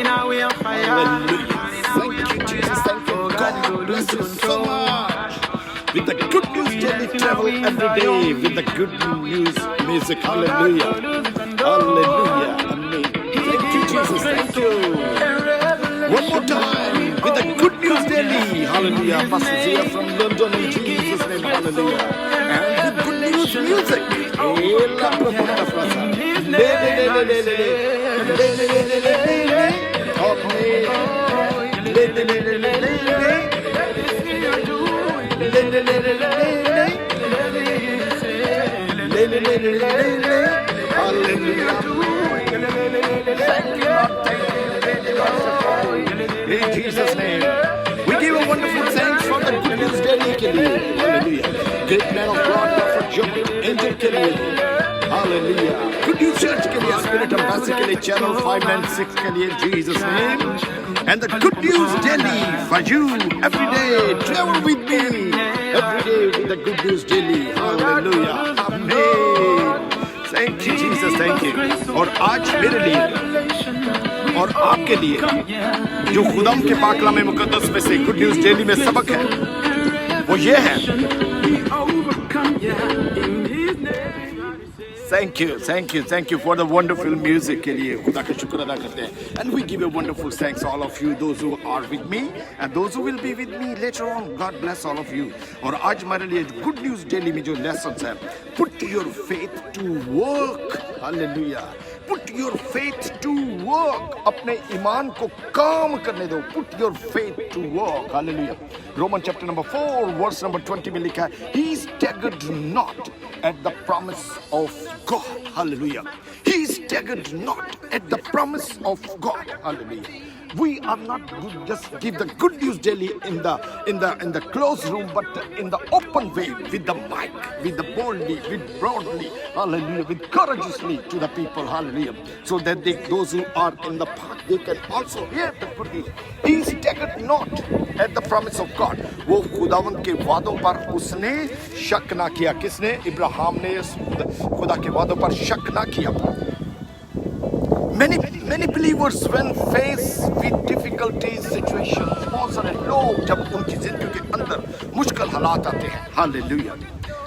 Hallelujah. Thank you, Jesus. Thank you. God bless you so much. With the good news daily travel every day with the good news music. Hallelujah. Hallelujah. Amen. Thank you, Jesus. Thank you. One more time with the good news daily. Hallelujah. Pastor Zia from London in Jesus' name. Hallelujah. And the good news music. Ela profonda frasa. Le le le le le le le le le le le le le. Amen. Le le le le le le le. In Jesus' name, we give a wonderful thanks for the good news daily के लिए. Hallelujah. Great man of God, Prophet Joel Angel के लिए. Hallelujah. Good news church के लिए, Spirit Ambassador के लिए, Channel 596 के लिए. Jesus' name. And the good news daily for you every day. Travel with me every day with the good news daily. Hallelujah. Amen. Thank you, Jesus. Thank you. और आज मेरे लिए और आपके लिए जो खुदाम के पाकलामे मुकद्दस में से गुड न्यूज डेली में सबक है वो ये है. Thank you for the wonderful music के लिए खुदा का शुक्र अदा करते हैं. And we give a wonderful thanks all of you, those who are with me and those who will be with me later on. God bless all of you. और आज हमारे लिए good news daily में जो lessons है, put your faith to work. Hallelujah. Put your faith to work. अपने ईमान को काम करने दो. Put your faith to work. Hallelujah. Romans chapter number 4 verse number 20 में लिखा है, he staggered not at the promise of God. Hallelujah. He staggered not at the promise of God. Hallelujah. We are not good, just give the good news daily in the closed room, but in the open way with the mic, with the boldly, with broadly, hallelujah, with courageously to the people, hallelujah, so that those who are in the park they can also hear the good news. He staggered not at the promise of God. वो खुदावंद के वादों पर उसने शक ना किया. किसने? इब्राहिम ने खुदा के वादों पर शक ना किया. Many believers when faced with difficulties, situations, बहुत सारे लोग जब उनकी जिंदगी के अंदर मुश्किल हालात आते हैं. Hallelujah.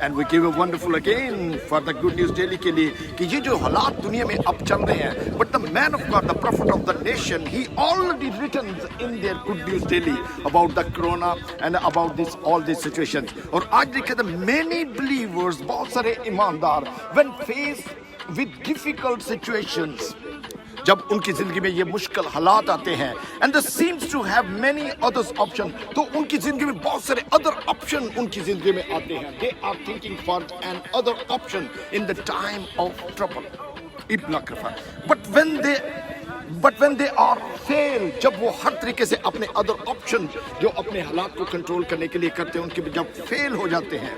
And we give a wonderful again for the good news daily के लिए कि ये जो हालात दुनिया में अब चल रहे हैं, but the man of God, the prophet of the nation, he already written in their good news daily about the corona and about this all these situations. और आज लिखे the many believers, बहुत सारे ईमानदार when faced with difficult situations, जब उनकी जिंदगी में ये मुश्किल हालात आते हैं, and there seems to have many other options, तो उनकी जिंदगी में बहुत सारे other option उनकी जिंदगी में आते हैं. They are thinking for an other option in the time of trouble. But when they are fail, जब वो हर तरीके से अपने other option जो अपने हालात को कंट्रोल करने के लिए करते हैं, उनके जब फेल हो जाते हैं,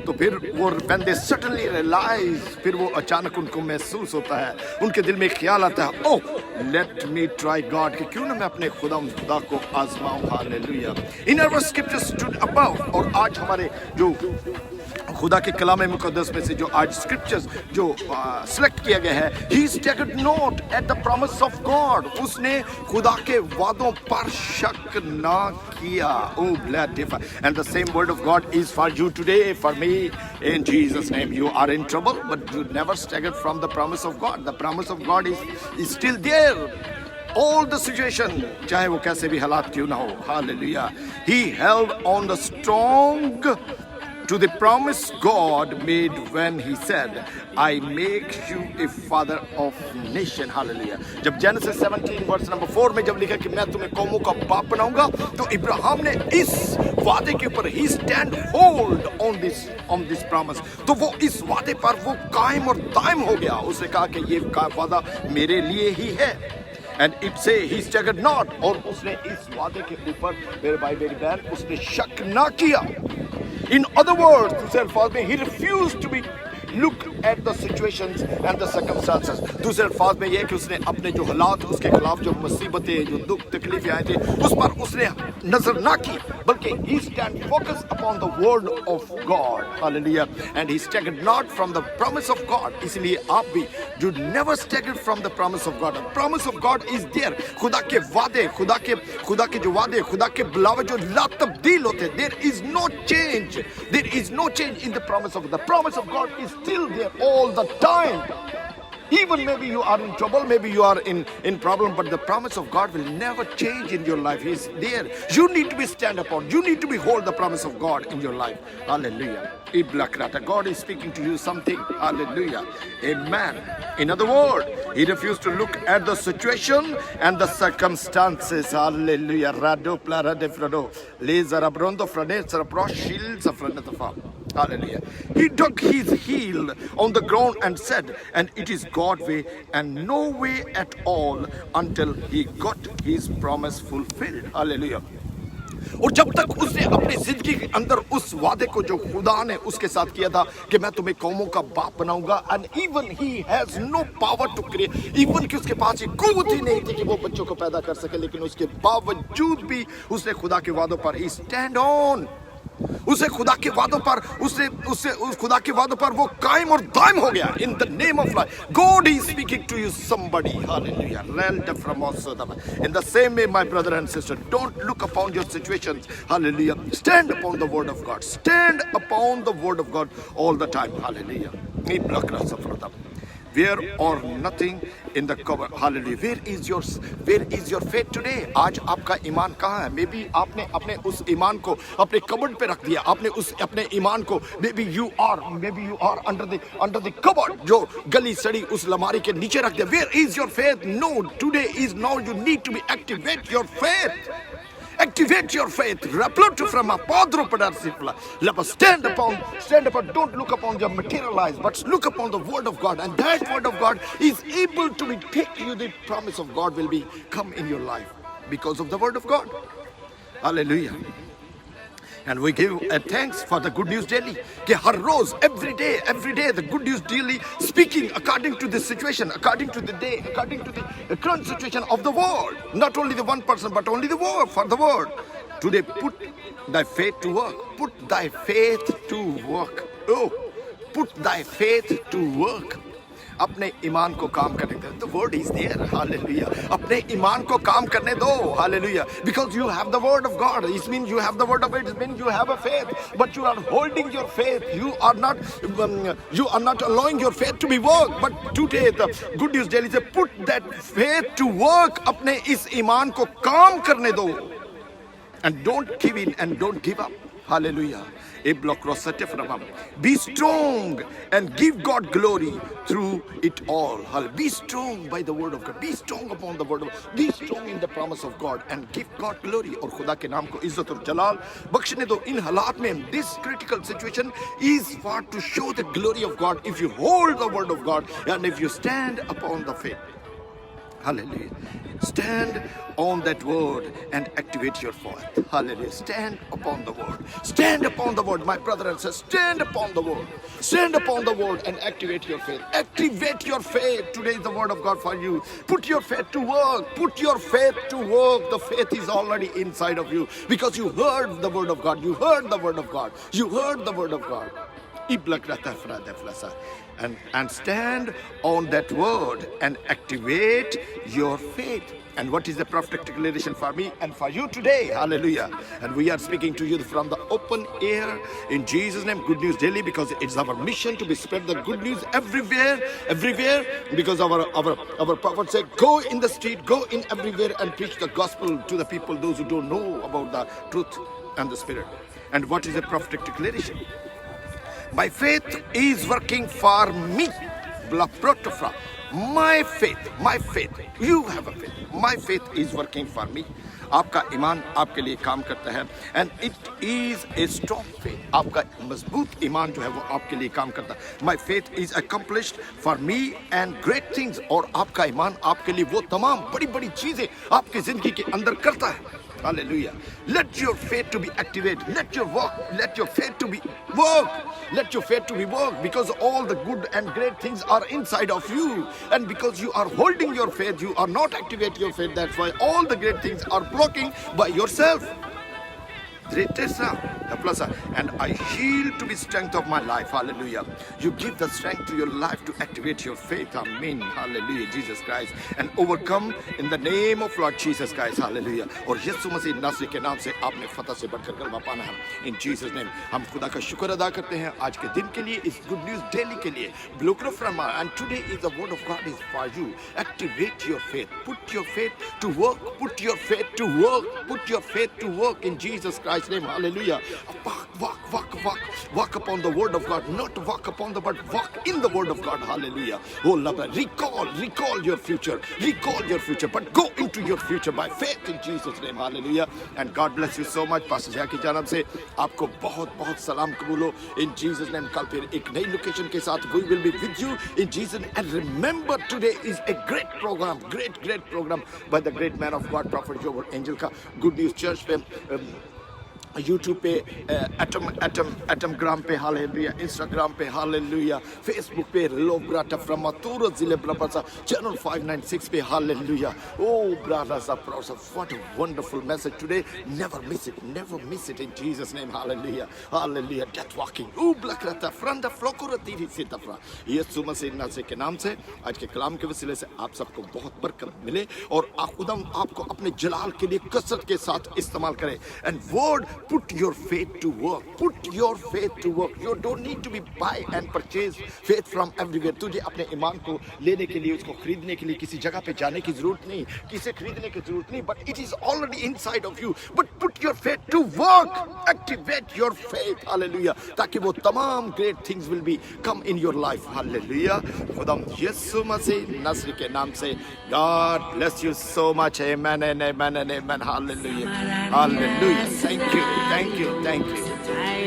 तो फिर वो when they suddenly realize, फिर वो अचानक उनको महसूस होता है, उनके दिल में ख्याल आता है, oh let me try God, कि क्यों ना मैं अपने खुदा को आजमाऊं. Hallelujah. In our scriptures stood above, और आज हमारे जो खुदा के कलाम मुकद्दस में से जो आज स्क्रिप्चर्स जो सिलेक्ट किया गया है, he staggered not at the promise of God, उसने खुदा के वादों पर शक ना किया. Oh blessed. And the same word of God is for you today, for me, in Jesus' name. You are in trouble, but you never staggered from the promise of God. The promise of God is still there. All the situation, चाहे वो कैसे भी हालात क्यों ना हो. Hallelujah. He held on the strong to the promise God made when he said, I make you a father of nation. Hallelujah. जब Genesis 17 verse number 4 में जब लिखा कि मैं तुम्हें कौमों का बाप बनाऊंगा, तो इब्राहिम ने इस वादे के ऊपर he stand hold on this promise. तो वो इस वादे पर वो कायम और दायम हो गया. उसने कहा कि ये वादा मेरे लिए ही है. And it say he staggered not, और उसने इस वादे के ऊपर मेरे भाई मेरी बहन उसने शक ना किया. In other words, to say for me, he refused to be look at the situations and the circumstances. दूसरे अल्फाज में यह कि उसने अपने जो हालात, उसके खिलाफ जो मुसीबतें, जो दुख तकलीफें आए थे, उस पर उसने नजर ना की, बल्कि he stand focused upon the word of God. Hallelujah. And he staggered not from the promise of God. इसलिए आप भी you never stagger from the promise of God. The promise of God is there. खुदा के वादे, खुदा के जो वादे, खुदा के बुलावे जो ला तब्दील होते, there is no change. There is no change in the promise of God. The promise of God is still there all the time. Even maybe you are in trouble, maybe you are in problem, but the promise of God will never change in your life. He is there. You need to be stand upon. You need to behold the promise of God in your life. Hallelujah. God is speaking to you something. Hallelujah. Amen. In other words, he refused to look at the situation and the circumstances. Hallelujah. Hallelujah. He dug his heel on the ground and said, and it is God's way and no way at all until he got his promise fulfilled. Hallelujah. और जब तक उसने अपनी जिंदगी के अंदर उस वादे को जो खुदा ने उसके साथ किया था कि मैं तुम्हें कौमों का बाप बनाऊंगा, and even he has no power to create, even कि उसके पास ये कुव्वत ही नहीं थी कि वो बच्चों को पैदा कर सके, लेकिन उसके बावजूद भी उसने खुदा के वादों पर ही स्टैंड ऑन, उसे खुदा के वादों पर उस खुदा के वादों पर वो कायम और दायम हो गया. In the name of life, God is speaking to you, somebody. Hallelujah. In the same way, my brother and sister, don't look upon your situations. Hallelujah. Stand upon the word of God. Stand upon the word of God all the time. Hallelujah. Where or nothing in the cover. Hallelujah. Where is your faith today? आज आपका ईमान कहाँ है? Maybe आपने अपने उस ईमान को अपने cupboard पे रख दिया. आपने अपने ईमान को maybe you are under the cupboard, जो गली सड़ी उस लमारी के नीचे रख दिया. Where is your faith? No, today is now. You need to be activate your faith. Activate your faith. Stand upon. Don't look upon your materialize, but look upon the word of God. And that word of God is able to take you. The promise of God will be come in your life because of the word of God. Hallelujah. And we give thanks for the Good News Daily. कि हर रोज, every day, the Good News Daily speaking according to the situation, according to the day, according to the current situation of the world. Not only the one person, but only the word for the word. Today, put thy faith to work. Put thy faith to work. Oh, put thy faith to work. अपने ईमान को काम करने दो. The word is there. Hallelujah. अपने ईमान को काम करने दो. Hallelujah. Because you have the word of God. It means you have the word of it. It means you have a faith. But you are holding your faith. You are not allowing your faith to be worked. But today the Good News Daily says, put that faith to work. अपने इस ईमान को काम करने दो. And don't give in and don't give up. Hallelujah. Be strong and give God glory through it all. Be strong by the word of God. Be strong upon the word of God. Be strong in the promise of God and give God glory. और खुदा के नाम को इज्जत और जलाल बख्शने दो. इन हालात में this critical situation is for to show the glory of God if you hold the word of God and if you stand upon the faith. Hallelujah. Stand on that word and activate your faith. Hallelujah. Stand upon the word. Stand upon the word. My brother and sister, stand upon the word. Stand upon the word and activate your faith. Activate your faith. Today is the word of God for you. Put your faith to work. Put your faith to work. The faith is already inside of you because you heard the word of God. You heard the word of God. You heard the word of God. And stand on that word and activate your faith. And what is the prophetic declaration for me and for you today? Hallelujah. And we are speaking to you from the open air in Jesus' name. Good News Daily, because it's our mission to be spread the good news everywhere. Because our prophet said, go in the street, go in everywhere and preach the gospel to the people, those who don't know about the truth and the spirit. And what is the prophetic declaration? My faith is working for me. my faith, you have a faith. My faith is working for me. आपका ईमान आपके लिए काम करता है, and it is a strong faith. आपका मजबूत ईमान जो है वो आपके लिए काम करता है. My faith is accomplished for me and great things. और आपका ईमान आपके लिए वो तमाम बड़ी बड़ी चीजें आपकी जिंदगी के अंदर करता है. Hallelujah. Let your faith to be activated. Let your faith to be work. Let your faith to be work, because all the good and great things are inside of you. And because you are holding your faith, you are not activating your faith. That's why all the great things are blocking by yourself. And I yield to be strength of my life. Hallelujah. You give the strength to your life to activate your faith. Amen. Hallelujah. Jesus Christ. And overcome in the name of Lord Jesus Christ. Hallelujah. और यीशु मसीह नासरी के नाम से आपने फतह से बढ़कर गलबा पाना है. In Jesus name. हम खुदा का शुक्र अदा करते हैं आज के दिन के लिए, इस गुड न्यूज डेली के लिए. And today is the word of God is for you. Activate your faith. Put your faith to work. Put your faith to work. Put your faith to work in Jesus Christ. Name. Hallelujah. Walk upon the word of God. Not walk upon the, but walk in the word of God. Hallelujah. Oh Lord, recall your future. Recall your future, but go into your future by faith in Jesus name. Hallelujah. And God bless you so much. Pastor Jackie की जानब से आपको बहुत बहुत सलाम कबूल हो in Jesus name. कल फिर एक नई लोकेशन के साथ we will be with you in Jesus name. And remember, today is a great program, great program by the great man of God, Prophet Joel Angel का Good News Church पे YouTube पे atom ग्राम पे hallelujah, Instagram पे hallelujah, Facebook पे लोब्राटा from मातूर जिले ब्रपसा channel 596 पे hallelujah. Oh brothers and sisters, what a wonderful message today. Never miss it in Jesus name. Hallelujah. Death walking ब्लक्रता फ्रंट फ्लोकुरती सितफरा. यीशु मसीह नासरी के नाम से आज के कलाम के वसीले से आप सबको बहुत बरकत मिले और खुदा आपको अपने जलाल के लिए कसरत के साथ इस्तेमाल करे. And word, put your faith to work. Put your faith to work. You don't need to be buy and purchase faith from everywhere. तुझे अपने ईमान को लेने के लिए, उसको खरीदने के लिए किसी जगह पे जाने की जरूरत नहीं, किसे खरीदने की जरूरत नहीं. But it is already inside of you. But put your faith to work. Activate your faith. Hallelujah. ताकि वो तमाम great things will be come in your life. Hallelujah. खुदा यीशु मसीह नासरी के नाम से God bless you so much. Amen and amen and amen. Hallelujah. Hallelujah. Thank you.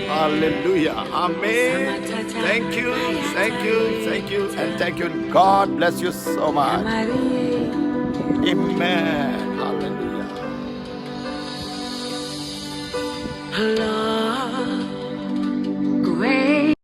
Hallelujah. Amen. Thank you. And thank you. God bless you so much. Amen. Hallelujah.